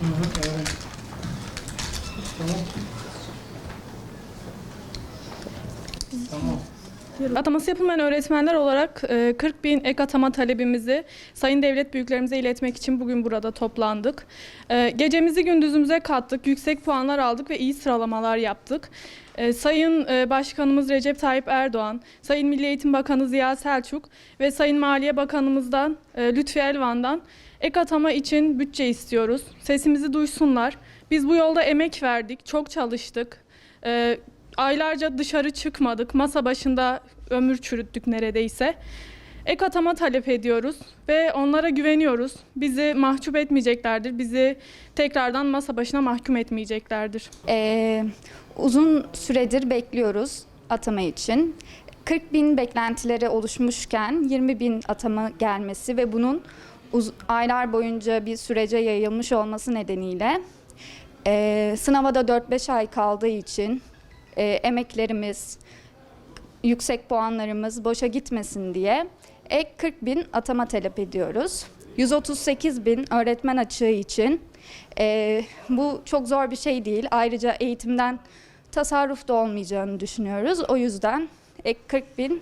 Evet. Tamam. Tamam. Ataması yapılmayan öğretmenler olarak 40.000 ek atama talebimizi sayın devlet büyüklerimize iletmek için bugün burada toplandık. Gecemizi gündüzümüze kattık, yüksek puanlar aldık ve iyi sıralamalar yaptık. Sayın Başkanımız Recep Tayyip Erdoğan, Sayın Milli Eğitim Bakanı Ziya Selçuk ve Sayın Maliye Bakanımızdan Lütfi Elvan'dan ek atama için bütçe istiyoruz. Sesimizi duysunlar. Biz bu yolda emek verdik, çok çalıştık. Aylarca dışarı çıkmadık. Masa başında ömür çürüttük neredeyse. Ek atama talep ediyoruz ve onlara güveniyoruz. Bizi mahcup etmeyeceklerdir. Bizi tekrardan masa başına mahkum etmeyeceklerdir. Uzun süredir bekliyoruz atama için. 40.000 beklentileri oluşmuşken 20.000 atama gelmesi ve bunun aylar boyunca bir sürece yayılmış olması nedeniyle sınava da 4-5 ay kaldığı için emeklerimiz, yüksek puanlarımız boşa gitmesin diye ek 40.000 atama talep ediyoruz. 138.000 öğretmen açığı için bu çok zor bir şey değil. Ayrıca eğitimden tasarruf da olmayacağını düşünüyoruz. O yüzden ek 40.000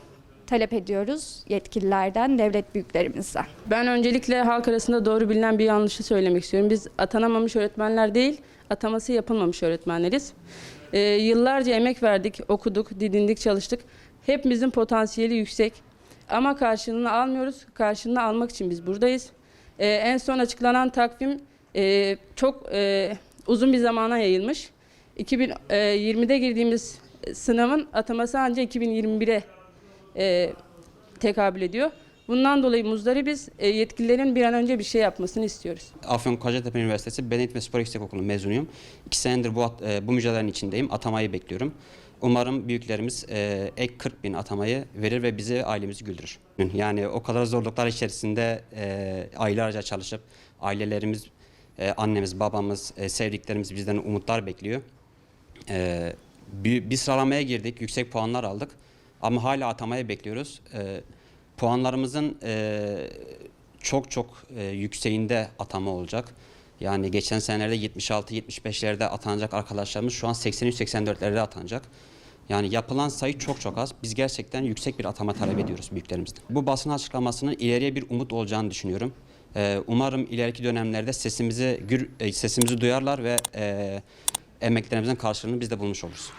talep ediyoruz yetkililerden, devlet büyüklerimizden. Ben öncelikle halk arasında doğru bilinen bir yanlışı söylemek istiyorum. Biz atanamamış öğretmenler değil, ataması yapılmamış öğretmenleriz. Yıllarca emek verdik, okuduk, didindik, çalıştık. Hepimizin potansiyeli yüksek ama karşılığını almıyoruz. Karşılığını almak için biz buradayız. En son açıklanan takvim çok uzun bir zamana yayılmış. 2020'de girdiğimiz sınavın ataması ancak 2021'e tekabül ediyor. Bundan dolayı muzdaribiz. Yetkililerin bir an önce bir şey yapmasını istiyoruz. Afyonkarahisar Üniversitesi Beden Eğitimi ve Spor Yüksekokulu mezunuyum. 2 senedir bu mücadelenin içindeyim. Atamayı bekliyorum. Umarım büyüklerimiz ek 40.000 atamayı verir ve bizi, ailemizi güldürür. Yani o kadar zorluklar içerisinde aylarca çalışıp ailelerimiz, annemiz, babamız, sevdiklerimiz bizden umutlar bekliyor. Bir sıralamaya girdik, yüksek puanlar aldık ama hala atamayı bekliyoruz. Puanlarımızın çok yükseğinde atama olacak. Yani geçen senelerde 76-75'lerde atanacak arkadaşlarımız şu an 83-84'lerde atanacak. Yani yapılan sayı çok az. Biz gerçekten yüksek bir atama talep ediyoruz büyüklerimizden. Bu basın açıklamasının ileriye bir umut olacağını düşünüyorum. Umarım ileriki dönemlerde sesimizi duyarlar ve emeklerimizin karşılığını biz de bulmuş oluruz.